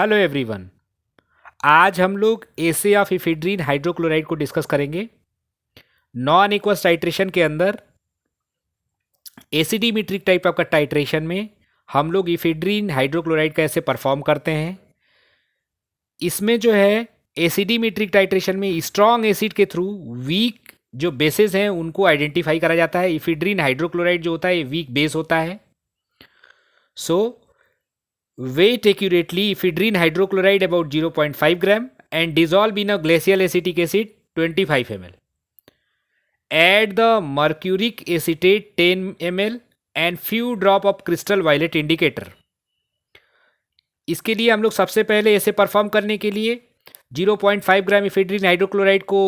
Hello everyone. आज हम लोग एसे ऑफ इफेड्रीन हाइड्रोक्लोराइड को डिस्कस करेंगे। नॉन एक्वस टाइट्रेशन के अंदर एसिडीमेट्रिक टाइप ऑफ का टाइट्रेशन में हम लोग इफेड्रीन हाइड्रोक्लोराइड कैसे परफॉर्म करते हैं। इसमें जो है एसिडीमेट्रिक टाइट्रेशन में स्ट्रॉन्ग एसिड के थ्रू वीक जो बेसेस हैं उनको आइडेंटिफाई करा जाता है। इफेड्रीन हाइड्रोक्लोराइड जो होता है वीक बेस होता है। सो weight accurately ephedrine hydrochloride about 0.5 gram and dissolve in a glacial acetic acid 25 ml. Add the mercuric acetate 10 ml and few drop of crystal violet indicator. इसके लिए हम लोग सबसे पहले ऐसे परफॉर्म करने के लिए 0.5 ग्राम इफेड्रीन हाइड्रोक्लोराइड को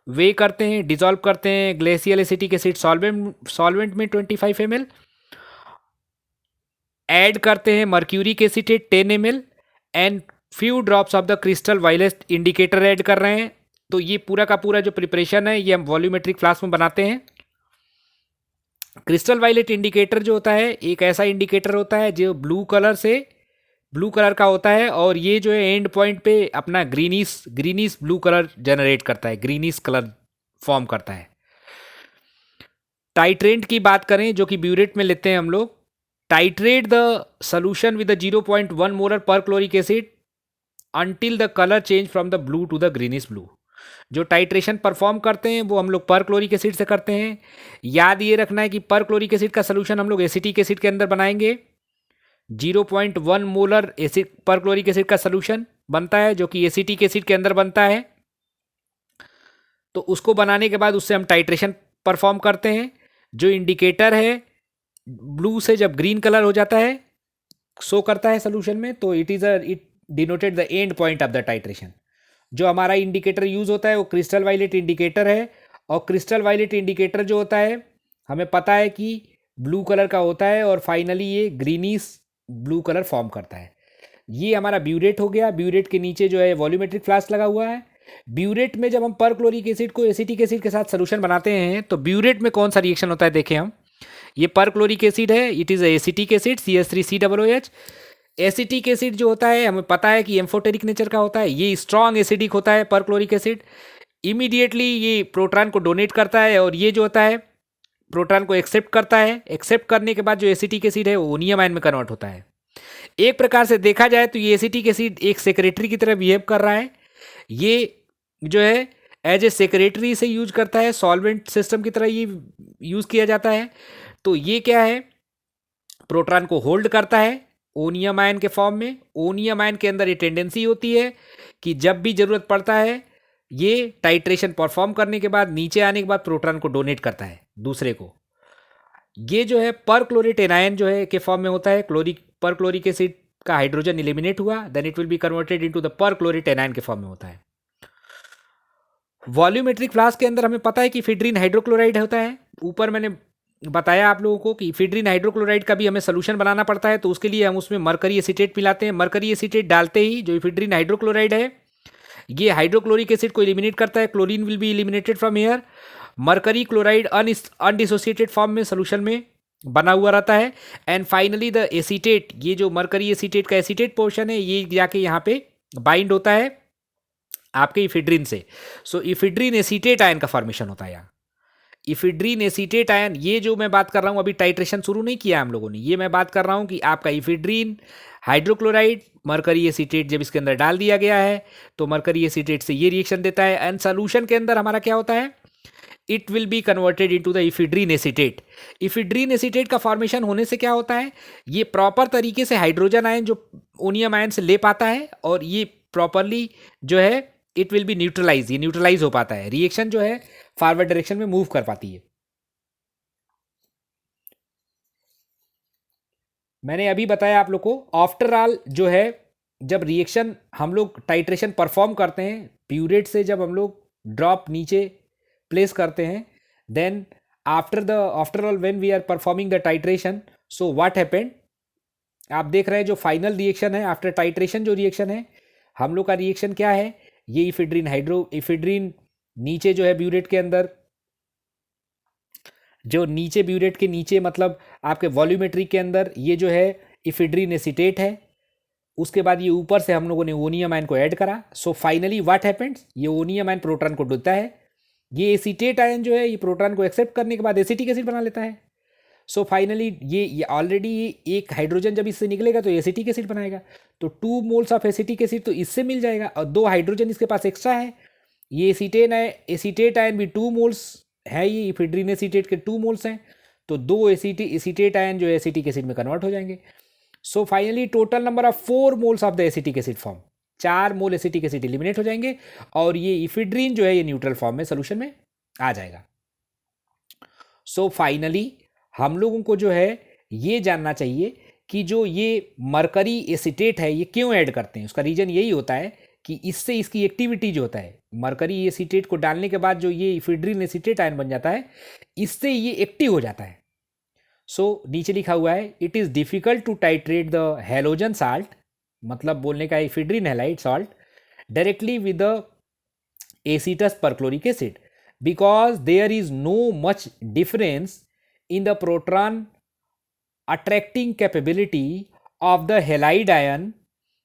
वे करते हैं, डिजॉल्व करते हैं ग्लेशियल एसिटिक एसिड सॉल्वेंट में 25 ml। ऐड करते हैं mercuric acetate 10 ml and few drops of the crystal violet indicator add कर रहे हैं। तो ये पूरा का पूरा जो प्रिपरेशन है ये हम वॉल्यूमेट्रिक फ्लास्क में बनाते हैं। क्रिस्टल वायलेट इंडिकेटर जो होता है एक ऐसा इंडिकेटर होता है जो ब्लू कलर का होता है और ये जो है एंड पॉइंट पे अपना ग्रीनिश ब्लू कलर जनरेट करता है, ग्रीनिश कलर फॉर्म करता है। टाइट्रेंट की बात करें जो कि ब्यूरेट में लेते हैं हम लोग। Titrate the solution with a 0.1 molar per chloric acid until the color change from the blue to the greenish blue। जो टाइट्रेशन परफॉर्म करते हैं वो हम लोग पर क्लोरिक एसिड से करते हैं। याद ये रखना है कि पर क्लोरिक एसिड का सोल्यूशन हम लोग एसिटिक एसिड के अंदर बनाएंगे। 0.1 मोलर एसिड पर क्लोरिक एसिड का सोल्यूशन बनता है जो कि एसिटिक एसिड के अंदर बनता है। तो उसको बनाने के बाद उससे हम टाइट्रेशन परफॉर्म करते हैं। जो इंडिकेटर है ब्लू से जब ग्रीन कलर हो जाता है शो करता है सोल्यूशन में, तो it denoted the end point of the titration. जो हमारा इंडिकेटर यूज होता है वो क्रिस्टल वायलेट इंडिकेटर है और क्रिस्टल वायलेट इंडिकेटर जो होता है हमें पता है कि ब्लू कलर का होता है और फाइनली ये ग्रीनिश ब्लू कलर फॉर्म करता है। ये हमारा ब्यूरेट हो गया। ब्यूरेट के नीचे जो है वॉल्यूमेट्रिक फ्लास्क लगा हुआ है। ब्यूरेट में जब हम पर क्लोरिक एसिड को एसिटिक एसिड के साथ सोल्यूशन बनाते हैं तो ब्यूरेट में कौन सा रिएक्शन होता है देखें हम। ये पर क्लोरिक एसिड है, it is acetic acid CH3COOH। Acetic acid जो होता है हमें पता है कि एम्फोटेरिक नेचर का होता है। ये स्ट्रॉन्ग एसिडिक होता है पर क्लोरिक एसिड। इमीडिएटली ये प्रोटॉन को डोनेट करता है और ये जो होता है प्रोटॉन को एक्सेप्ट करता है। एक्सेप्ट करने के बाद जो एसिटिक एसिड है वो ओनियम आयन में कन्वर्ट होता है। एक प्रकार से देखा जाए तो ये एसिटिक एसिड एक सेक्रेटरी की तरह बिहेव कर रहा है। ये जो है एज ए सेक्रेटरी से यूज करता है, सॉल्वेंट सिस्टम की तरह ये यूज किया जाता है। तो ये क्या है, प्रोटॉन को होल्ड करता है ओनियम आयन के फॉर्म में। ओनियम आयन के अंदर ये टेंडेंसी होती है कि जब भी जरूरत पड़ता है ये टाइट्रेशन परफॉर्म करने के बाद नीचे आने के बाद प्रोटॉन को डोनेट करता है दूसरे को। ये जो है पर क्लोरेट एनायन जो है के फॉर्म में होता है। पर क्लोरिक एसिड का हाइड्रोजन एलिमिनेट हुआ then it will be converted into the perchlorate anion के फॉर्म में होता है। वॉल्यूमेट्रिक फ्लास्क के अंदर हमें पता है कि इफेड्रीन हाइड्रोक्लोराइड होता है। ऊपर मैंने बताया आप लोगों को कि इफेड्रीन हाइड्रोक्लोराइड का भी हमें सोल्यूशन बनाना पड़ता है, तो उसके लिए हम उसमें मरकरी एसीटेट मिलाते हैं। मरकरी एसीटेट डालते ही जो इफेड्रीन हाइड्रोक्लोराइड है ये हाइड्रोक्लोरिक एसिड को एलिमिनेट करता है। Chlorine will be eliminated from air. Mercury chloride undissociated form में सोल्यूशन में बना हुआ रहता है। एंड फाइनली द एसीटेट, ये जो मरकरी एसीटेट का एसीटेट पोर्शन है ये जाके यहाँ पे बाइंड होता है आपके इफेड्रीन से। सो इफेड्रीन एसीटेट आयन का फॉर्मेशन होता है यहाँ। इफेड्रीन एसीटेट आयन, ये जो मैं बात कर रहा हूँ अभी टाइट्रेशन शुरू नहीं किया हम लोगों ने, ये मैं बात कर रहा हूँ कि आपका इफेड्रीन हाइड्रोक्लोराइड मरकरी एसीटेट जब इसके अंदर डाल दिया गया है तो मरकरी एसीटेट से ये रिएक्शन देता है एंड सोल्यूशन के अंदर हमारा क्या होता है, it will be converted into the ephedrine acetate. Ephedrine acetate का फॉर्मेशन होने से क्या होता है, ये प्रॉपर तरीके से हाइड्रोजन आयन जो ओनियम आयन से ले पाता है और ये प्रॉपरली जो है इट विल बी न्यूट्रलाइज, ये न्यूट्रलाइज हो पाता है। रिएक्शन जो है फॉरवर्ड डायरेक्शन में मूव कर पाती है। मैंने अभी बताया आप लोग को आफ्टर ऑल जो है जब रिएक्शन हम लोग टाइट्रेशन परफॉर्म करते हैं प्यूरेट से, जब हम लोग ड्रॉप नीचे प्लेस करते हैं then after all when we are performing the titration, so what happened, आप देख रहे हैं जो फाइनल रिएक्शन है आफ्टर टाइट्रेशन, जो रिएक्शन है हम लोग का रिएक्शन क्या है, ये इफेड्रीन नीचे जो है ब्यूरेट के अंदर, जो नीचे ब्यूरेट के नीचे मतलब आपके वॉल्यूमेट्री के अंदर ये जो है इफेड्रीन एसीटेट है उसके बाद ये ऊपर से हम लोगों ने ओनियम आयन को ऐड करा. सो फाइनली व्हाट हैपेंस, ये ओनियम आयन प्रोटॉन को ढूंढता है, ये एसीटेट आयन जो है ये प्रोटॉन को एक्सेप्ट करने के बाद एसिटिक एसिड बना लेता है. सो फाइनली ये ऑलरेडी एक हाइड्रोजन जब इससे निकलेगा तो एसिटिक एसिड बनाएगा, तो 2 मोल्स ऑफ एसिटिक एसिड तो इससे मिल जाएगा, और 2 हाइड्रोजन इसके पास एक्स्ट्रा है. ये एसीटेट आयन भी 2 मोल्स है, ये इफेड्रीन एसीटेट के 2 मोल्स हैं, तो 2 एसीटेट आयन जो एसिटिक एसिड में कन्वर्ट हो जाएंगे. So finally total number of 4 moles of the acetic acid form, 4 mole acetic acid eliminate हो जाएंगे, और ये इफेड्रीन जो है ये न्यूट्रल फॉर्म में सोल्यूशन में आ जाएगा. सो फाइनली हम लोगों को जो है ये जानना चाहिए कि जो ये मरकरी एसीटेट है ये क्यों ऐड करते हैं. उसका रीज़न यही होता है कि इससे इसकी एक्टिविटी जो होता है, मरकरी एसीटेट को डालने के बाद जो ये इफेड्रीन एसीटेट आयन बन जाता है, इससे ये एक्टिव हो जाता है. सो नीचे लिखा हुआ है, it is difficult to titrate the halogen salt, मतलब बोलने का ephedrine halide salt, directly with the acetous perchloric acid, because there is no much difference in the proton attracting capability of the halide ion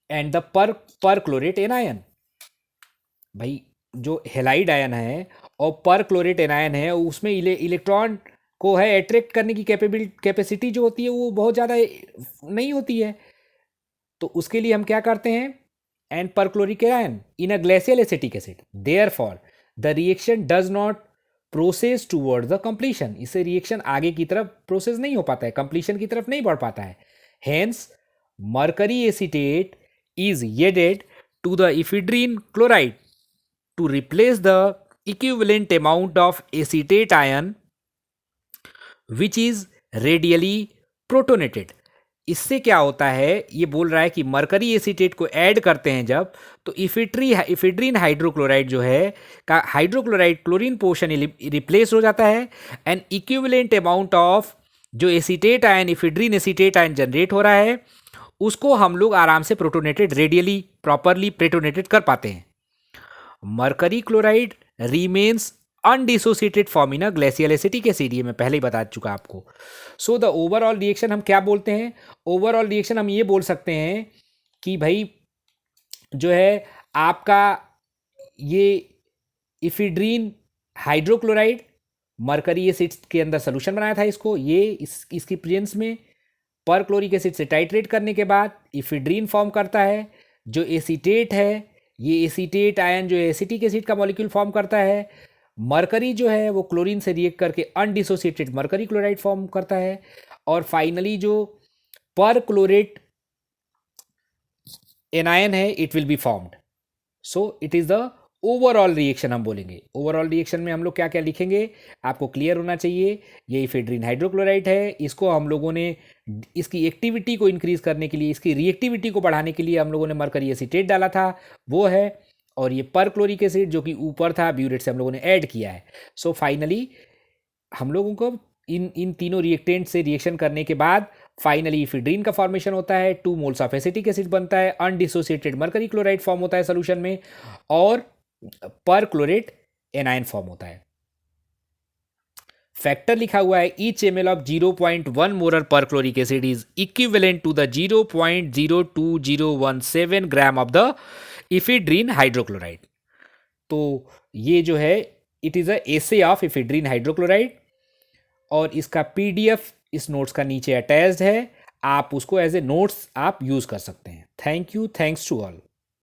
and the perchlorate anion. भाई जो halide ion है और perchlorate anion है उसमें electron को है attract करने की कैपेसिटी जो होती है वो बहुत ज़्यादा नहीं होती है, तो उसके लिए हम क्या करते हैं, and perchloric ion in a glacial acetic acid, therefore the reaction does not process toward the completion, इससे रिएक्शन आगे की तरफ प्रोसेस नहीं हो पाता है, कंप्लीशन की तरफ नहीं बढ़ पाता है. Hence mercury acetate is added to the ephedrine chloride to replace the equivalent amount of acetate ion which is readily protonated. इससे क्या होता है, ये बोल रहा है कि मरकरी एसीटेट को ऐड करते हैं जब, तो इफेड्रीन हाइड्रोक्लोराइड जो है का हाइड्रोक्लोराइड क्लोरीन पोर्शन रिप्लेस हो जाता है, एंड इक्विवेलेंट अमाउंट ऑफ जो acetate ion ephedrine acetate ion generate हो रहा है उसको हम लोग आराम से प्रोटोनेटेड रेडियली प्रॉपरली प्रोटोनेटेड कर पाते हैं. Mercury chloride remains undissociated form in a glacial acetic acid, ये मैं पहले ही बता चुका आपको. सो द ओवरऑल रिएक्शन हम क्या बोलते हैं, ओवरऑल रिएक्शन हम ये बोल सकते हैं कि भाई जो है आपका ये इफेड्रीन हाइड्रोक्लोराइड मरकरी एसिड के अंदर सोल्यूशन बनाया था इसको, ये इसकी प्रेजेंस में परक्लोरिक एसिड से टाइट्रेट करने के बाद इफेड्रीन फॉर्म करता है. जो एसीटेट है ये एसीटेट आयन जो है एसिटिक एसिड का मॉलिक्यूल फॉर्म करता है. मरकरी जो है वो क्लोरीन से रिएक्ट करके अनडिसोसिएटेड मरकरी क्लोराइड फॉर्म करता है, और फाइनली जो परक्लोरेट एनायन है it will be formed. So it is the overall reaction हम बोलेंगे. ओवरऑल रिएक्शन में हम लोग क्या क्या लिखेंगे आपको क्लियर होना चाहिए. ये इफेड्रीन हाइड्रोक्लोराइड है, इसको हम लोगों ने इसकी एक्टिविटी को इंक्रीज करने के लिए, इसकी रिएक्टिविटी को बढ़ाने के लिए हम लोगों ने मरकरी एसीटेट डाला था वो है, और ये परक्लोरिक एसिड जो कि ऊपर था ब्यूरेट से हम लोगों ने ऐड किया है. सो फाइनली हम लोगों को इन तीनों रिएक्टेंट से रिएक्शन करने के बाद फाइनली इफेड्रीन का फॉर्मेशन होता है, 2 मोल्स ऑफ एसिटिक एसिड बनता है, अनडिसोसिएटेड मरकरी क्लोराइड फॉर्म होता है सोल्यूशन में, और परक्लोरेट एनायन फॉर्म होता है. फैक्टर लिखा हुआ है each ml of 0.1 molar perchloric acid is equivalent to the 0.02017 gram of the ephedrine hydrochloride. तो ये जो है it is a assay of ephedrine hydrochloride, और इसका पीडीएफ इस नोट्स का नीचे अटैच्ड है, आप उसको एज ए नोट्स आप यूज़ कर सकते हैं. Thank you, thanks to all.